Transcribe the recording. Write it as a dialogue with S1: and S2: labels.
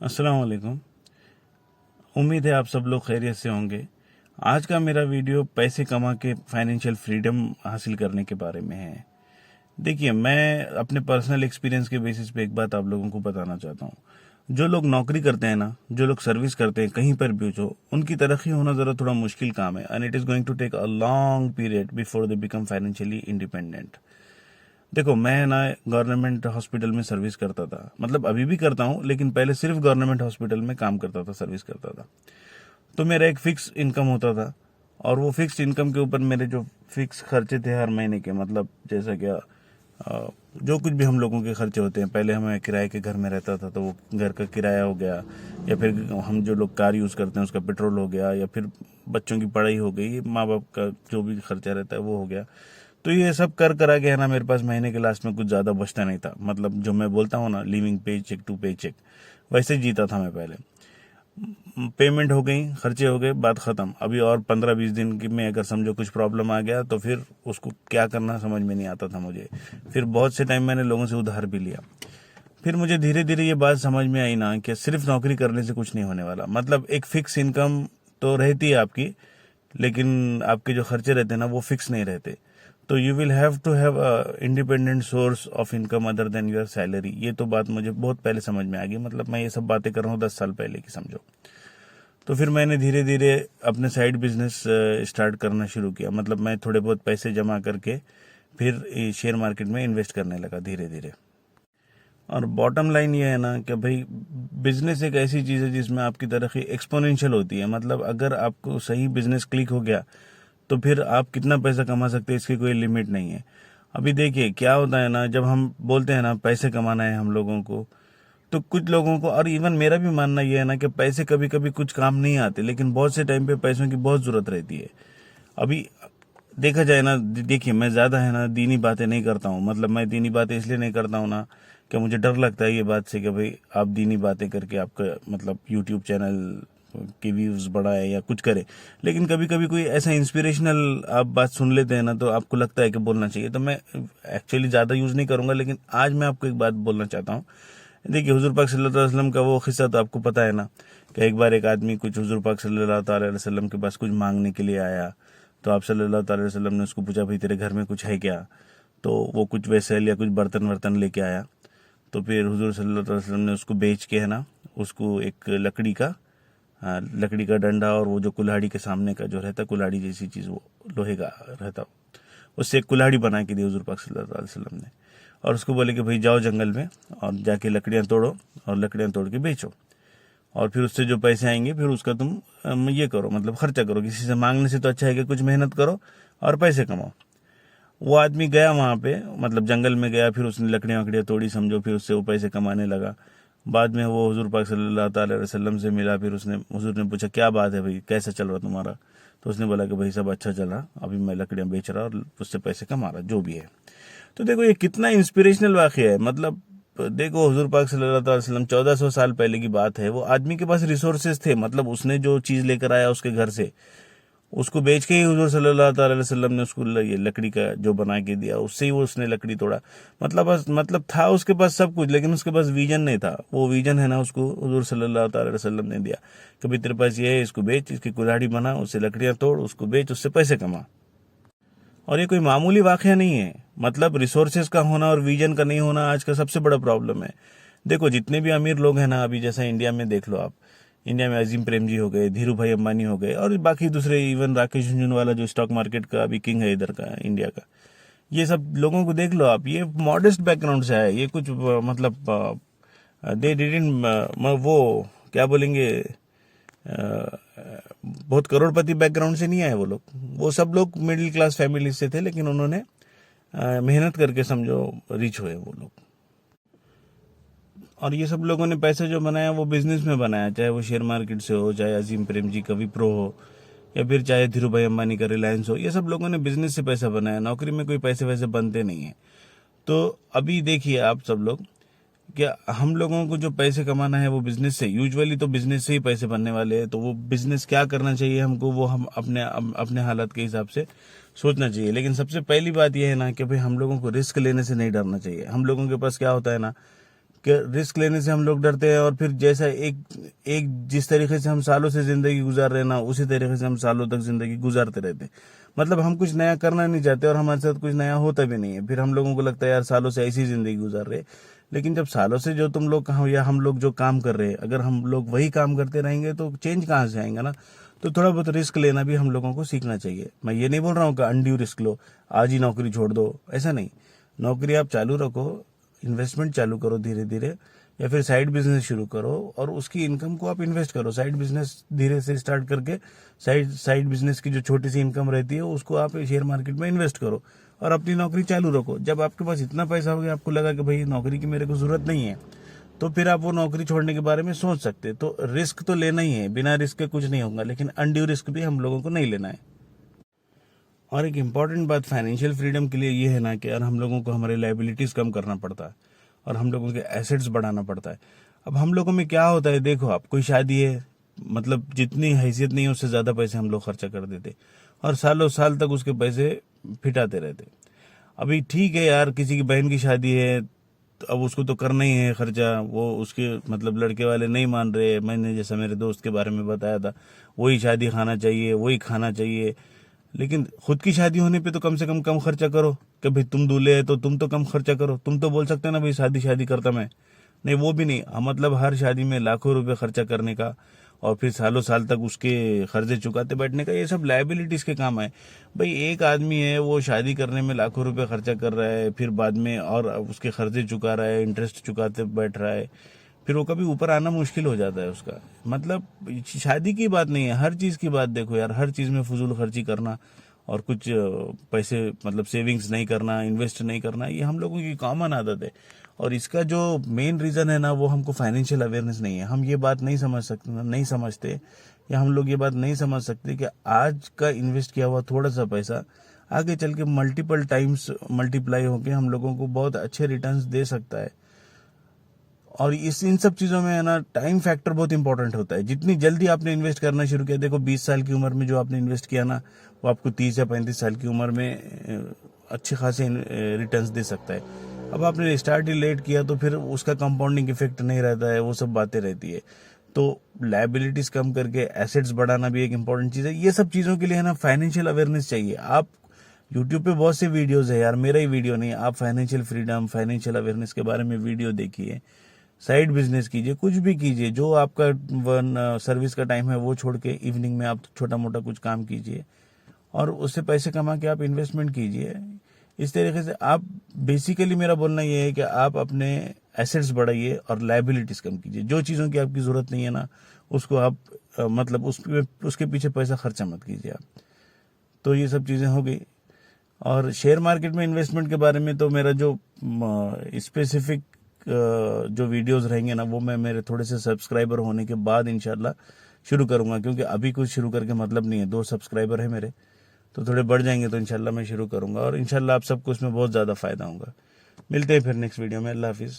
S1: अस्सलाम वालेकुम। उम्मीद है आप सब लोग खैरियत से होंगे। आज का मेरा वीडियो पैसे कमा के फाइनेंशियल फ्रीडम हासिल करने के बारे में है। देखिए, मैं अपने पर्सनल एक्सपीरियंस के बेसिस पे एक बात आप लोगों को बताना चाहता हूँ। जो लोग नौकरी करते हैं ना, जो लोग सर्विस करते हैं कहीं पर भी हो, उनकी तरक्की होना ज़रा थोड़ा मुश्किल काम है and it is going to take a long period before they become financially independent. देखो, मैं ना गवर्नमेंट हॉस्पिटल में सर्विस करता था, मतलब अभी भी करता हूँ, लेकिन पहले सिर्फ गवर्नमेंट हॉस्पिटल में काम करता था, सर्विस करता था। तो मेरा एक फिक्स इनकम होता था और वो फिक्स इनकम के ऊपर मेरे जो फिक्स खर्चे थे हर महीने के, मतलब जैसा क्या जो कुछ भी हम लोगों के खर्चे होते हैं। पहले हमें किराए के घर में रहता था तो वो घर का किराया हो गया, या फिर हम जो लोग कार यूज़ करते हैं उसका पेट्रोल हो गया, या फिर बच्चों की पढ़ाई हो गई, माँ बाप का जो भी खर्चा रहता है वो हो गया। तो ये सब कर करा के है ना, मेरे पास महीने के लास्ट में कुछ ज़्यादा बचता नहीं था। मतलब जो मैं बोलता हूँ ना, लिविंग पे चेक टू पे चेक, वैसे जीता था मैं पहले। पेमेंट हो गई, खर्चे हो गए, बात ख़त्म। अभी और 15-20 दिन की में अगर समझो कुछ प्रॉब्लम आ गया तो फिर उसको क्या करना समझ में नहीं आता था मुझे। फिर बहुत से टाइम मैंने लोगों से उधार भी लिया। फिर मुझे धीरे धीरे ये बात समझ में आई ना कि सिर्फ नौकरी करने से कुछ नहीं होने वाला। मतलब एक फिक्स इनकम तो रहती है आपकी, लेकिन आपके जो खर्चे रहते हैं ना वो फिक्स नहीं रहते। तो you will have to have independent source of income other than your salary. ये तो बात मुझे बहुत पहले समझ में आ गई। मतलब मैं ये सब बातें कर रहा हूँ 10 साल पहले की, समझो। तो फिर मैंने धीरे धीरे अपने साइड बिजनेस स्टार्ट करना शुरू किया। मतलब मैं थोड़े बहुत पैसे जमा करके फिर शेयर मार्केट में इन्वेस्ट करने लगा धीरे धीरे। और बॉटम लाइन ये है ना कि भाई, बिजनेस एक ऐसी चीज़ है जिसमें आपकी तरक्की एक्सपोनेंशियल होती है। मतलब अगर आपको सही बिजनेस क्लिक हो गया तो फिर आप कितना पैसा कमा सकते हैं इसकी कोई लिमिट नहीं है। अभी देखिए क्या होता है ना, जब हम बोलते हैं ना पैसे कमाना है हम लोगों को, तो कुछ लोगों को, और इवन मेरा भी मानना यह है ना कि पैसे कभी कभी कुछ काम नहीं आते, लेकिन बहुत से टाइम पे पैसों की बहुत ज़रूरत रहती है। अभी देखा जाए ना, देखिए मैं ज़्यादा है ना दीनी बातें नहीं करता हूँ। मतलब मैं दीनी बातें इसलिए नहीं करता हूँ ना कि मुझे डर लगता है ये बात से कि भाई आप दीनी बातें करके आपका मतलब यूट्यूब चैनल के व्यूज़ बढ़ाए या कुछ करे। लेकिन कभी कभी कोई ऐसा इंस्पिरेशनल आप बात सुन लेते हैं ना तो आपको लगता है कि बोलना चाहिए। तो मैं एक्चुअली ज़्यादा यूज़ नहीं करूँगा, लेकिन आज मैं आपको एक बात बोलना चाहता हूँ। देखिए, हुजूर पाक सल्लल्लाहु अलैहि वसल्लम का वो किस्सा तो आपको पता है ना, कि एक बार एक आदमी कुछ हुजूर पाक सल्लल्लाहु अलैहि वसल्लम के पास कुछ मांगने के लिए आया। तो आप सल्लल्लाहु अलैहि वसल्लम ने उसको पूछा, भाई तेरे घर में कुछ है क्या? तो वो कुछ वैसेल या कुछ बर्तन वर्तन लेके आया। तो फिर हुजूर सल्लल्लाहु अलैहि वसल्लम ने उसको बेच के है ना, उसको एक लकड़ी का डंडा, और वो जो कुल्हाड़ी के सामने का जो रहता, कुल्हाड़ी जैसी चीज़, वो लोहे का रहता, उससे एक कुल्हाड़ी बना के दी हुजूर पाक सल्लल्लाहु अलैहि वसल्लम ने। और उसको बोले कि भाई जाओ जंगल में और जाके लकड़ियाँ तोड़ो और लकड़ियाँ तोड़ के बेचो, और फिर उससे जो पैसे आएंगे फिर उसका तुम ये करो, मतलब खर्चा करो। किसी से मांगने से तो अच्छा है कि कुछ मेहनत करो और पैसे कमाओ। वो आदमी गया वहाँ पे, मतलब जंगल में गया, फिर उसने लकड़ियाँ वकड़ियाँ तोड़ी, समझो, फिर उससे वो पैसे कमाने लगा। बाद में वो हुजूर पाक सल्लल्लाहु अलैहि वसल्लम से मिला। फिर उसने, हुजूर ने पूछा क्या बात है भाई, कैसा चल रहा तुम्हारा? तो उसने बोला कि भाई सब अच्छा चल रहा, अभी मैं लकड़ियाँ बेच रहा और उससे पैसे कमा रहा, जो भी है। तो देखो ये कितना इंस्पिरेशनल वाक़या है। मतलब देखो, हुजूर पाक सल्लल्लाहु अलैहि वसल्लम 1400 साल पहले की बात है, वो आदमी के पास रिसोर्सेज थे। मतलब उसने जो चीज़ लेकर आया उसके घर से, उसको बेच के ही हुजूर सल्लल्लाहु अलैहि वसल्लम ने उसको ये लकड़ी का जो बना के दिया, उससे ही वो उसने लकड़ी तोड़ा। मतलब था उसके पास सब कुछ, लेकिन उसके पास विजन नहीं था। वो विजन है ना, उसको हुजूर सल्लल्लाहु अलैहि वसल्लम ने दिया कि भाई तेरे पास ये है, इसको बेच, इसकी कुल्हाड़ी बना, उससे लकड़ियाँ तोड़, उसको बेच, उससे पैसे कमा। और ये कोई मामूली वाकया नहीं है। मतलब रिसोर्सेज का होना और विजन का नहीं होना आज का सबसे बड़ा प्रॉब्लम है। देखो, जितने भी अमीर लोग हैं ना, अभी जैसा इंडिया में देख लो आप, इंडिया में अजीम प्रेम जी हो गए, धीरू भाई अंबानी हो गए, और बाकी दूसरे, इवन राकेश झुनझुनवाला जो स्टॉक मार्केट का अभी किंग है इधर का, इंडिया का। ये सब लोगों को देख लो आप, ये मॉडेस्ट बैकग्राउंड से है। ये कुछ मतलब दे डिडंट वो क्या बोलेंगे, बहुत करोड़पति बैकग्राउंड से नहीं आए वो लोग। वो सब लोग मिडिल क्लास फैमिली से थे, लेकिन उन्होंने मेहनत करके समझो रिच हुए वो लोग। और ये सब लोगों ने पैसे जो बनाया वो बिजनेस में बनाया, चाहे वो शेयर मार्केट से हो, चाहे अजीम प्रेम जी का विप्रो हो, या फिर चाहे धीरू भाई अंबानी का रिलायंस हो। ये सब लोगों ने बिजनेस से पैसा बनाया। नौकरी में कोई पैसे वैसे बनते नहीं है। तो अभी देखिए आप सब लोग, क्या हम लोगों को जो पैसे कमाना है वो बिजनेस से, यूजुअली तो बिजनेस से ही पैसे बनने वाले हैं। तो वो बिजनेस क्या करना चाहिए हमको, वो हम अपने हालत के हिसाब से सोचना चाहिए। लेकिन सबसे पहली बात यह है ना कि भाई हम लोगों को रिस्क लेने से नहीं डरना चाहिए। हम लोगों के पास क्या होता है ना, रिस्क लेने से हम लोग डरते हैं, और फिर जैसा एक जिस तरीके से हम सालों से जिंदगी गुजार रहे हैं ना, उसी तरीके से हम सालों तक जिंदगी गुजारते रहते हैं। मतलब हम कुछ नया करना नहीं चाहते और हमारे साथ कुछ नया होता भी नहीं है। फिर हम लोगों को लगता है यार सालों से ऐसी जिंदगी गुजार रहे। लेकिन जब सालों से जो तुम लोग या हम लोग जो काम कर रहे हैं, अगर हम लोग वही काम करते रहेंगे तो चेंज कहाँ से आएगा ना। तो थोड़ा बहुत रिस्क लेना भी हम लोगों को सीखना चाहिए। मैं ये नहीं बोल रहा हूँ कि अनड्यू रिस्क लो, आज ही नौकरी छोड़ दो, ऐसा नहीं। नौकरी आप चालू रखो, इन्वेस्टमेंट चालू करो धीरे धीरे, या फिर साइड बिजनेस शुरू करो और उसकी इनकम को आप इन्वेस्ट करो। साइड बिजनेस धीरे से स्टार्ट करके साइड बिजनेस की जो छोटी सी इनकम रहती है उसको आप शेयर मार्केट में इन्वेस्ट करो और अपनी नौकरी चालू रखो। जब आपके पास इतना पैसा हो गया, आपको लगा कि भाई नौकरी की मेरे को जरूरत नहीं है, तो फिर आप वो नौकरी छोड़ने के बारे में सोच सकते। तो रिस्क तो लेना ही है, बिना रिस्क के कुछ नहीं होगा, लेकिन अनड्यू रिस्क भी हम लोगों को नहीं लेना है। और एक इम्पॉर्टेंट बात फाइनेंशियल फ्रीडम के लिए ये है ना कि यार हम लोगों को हमारे लाइबिलिटीज कम करना पड़ता है और हम लोगों के एसेट्स बढ़ाना पड़ता है। अब हम लोगों में क्या होता है, देखो आप कोई शादी है, मतलब जितनी हैसियत नहीं है उससे ज्यादा पैसे हम लोग खर्चा कर देते और सालों साल तक उसके पैसे फिटाते रहते। अभी ठीक है यार, किसी की बहन की शादी है तो अब उसको तो करना ही है खर्चा, वो उसके मतलब लड़के वाले नहीं मान रहे। मैंने जैसा मेरे दोस्त के बारे में बताया था, वही शादी खाना चाहिए, वही खाना चाहिए। लेकिन खुद की शादी होने पे तो कम से कम खर्चा करो कि भाई तुम दूल्हे है तो तुम तो कम खर्चा करो। तुम तो बोल सकते हो ना भाई शादी करता मैं, नहीं वो भी नहीं। मतलब हर शादी में लाखों रुपए खर्चा करने का और फिर सालों साल तक उसके खर्चे चुकाते बैठने का, ये सब लायबिलिटीज के काम है। भाई एक आदमी है, वो शादी करने में लाखों रुपए खर्चा कर रहा है, फिर बाद में और उसके खर्चे चुका रहा है, इंटरेस्ट चुकाते बैठ रहा है, फिर वो कभी ऊपर आना मुश्किल हो जाता है उसका। मतलब शादी की बात नहीं है, हर चीज की बात देखो यार, हर चीज में फजूल खर्ची करना और कुछ पैसे मतलब सेविंग्स नहीं करना, इन्वेस्ट नहीं करना, ये हम लोगों की कॉमन आदत है। और इसका जो मेन रीजन है ना, वो हमको फाइनेंशियल अवेयरनेस नहीं है। हम ये बात नहीं समझते, या हम लोग ये बात नहीं समझ सकते कि आज का इन्वेस्ट किया हुआ थोड़ा सा पैसा आगे चल के मल्टीपल टाइम्स मल्टीप्लाई होके हम लोगों को बहुत अच्छे रिटर्न्स दे सकता है। और इन सब चीजों में है ना, टाइम फैक्टर बहुत इंपॉर्टेंट होता है। जितनी जल्दी आपने इन्वेस्ट करना शुरू किया, देखो 20 साल की उम्र में जो आपने इन्वेस्ट किया ना, वो आपको 30 या 35 साल की उम्र में अच्छे खासे रिटर्न्स दे सकता है। अब आपने स्टार्ट ही लेट किया तो फिर उसका कंपाउंडिंग इफेक्ट नहीं रहता है, वो सब बातें रहती है। तो लायबिलिटीज कम करके एसेट्स बढ़ाना भी एक इंपॉर्टेंट चीज है। ये सब चीजों के लिए है ना फाइनेंशियल अवेयरनेस चाहिए। आप यूट्यूब पे बहुत से वीडियोज है यार, मेरा ही वीडियो नहीं, आप फाइनेंशियल फ्रीडम, फाइनेंशियल अवेयरनेस के बारे में वीडियो देखिए, साइड बिजनेस कीजिए, कुछ भी कीजिए। जो आपका सर्विस का टाइम है वो छोड़ के इवनिंग में आप छोटा मोटा कुछ काम कीजिए और उससे पैसे कमा के आप इन्वेस्टमेंट कीजिए। इस तरीके से आप, बेसिकली मेरा बोलना ये है कि आप अपने एसेट्स बढ़ाइए और लायबिलिटीज कम कीजिए। जो चीज़ों की आपकी ज़रूरत नहीं है ना, उसको आप मतलब उसके पीछे पैसा खर्चा मत कीजिए आप। तो ये सब चीज़ें हो गई। और शेयर मार्केट में इन्वेस्टमेंट के बारे में तो मेरा जो स्पेसिफिक जो वीडियोस रहेंगे ना, वो मैं मेरे थोड़े से सब्सक्राइबर होने के बाद इंशाल्लाह शुरू करूंगा, क्योंकि अभी कुछ शुरू करके मतलब नहीं है। 2 सब्सक्राइबर है मेरे, तो थोड़े बढ़ जाएंगे तो इंशाल्लाह मैं शुरू करूंगा और इंशाल्लाह आप सबको उसमें बहुत ज़्यादा फायदा होगा। मिलते हैं फिर नेक्स्ट वीडियो में। अल्लाह हाफिज़।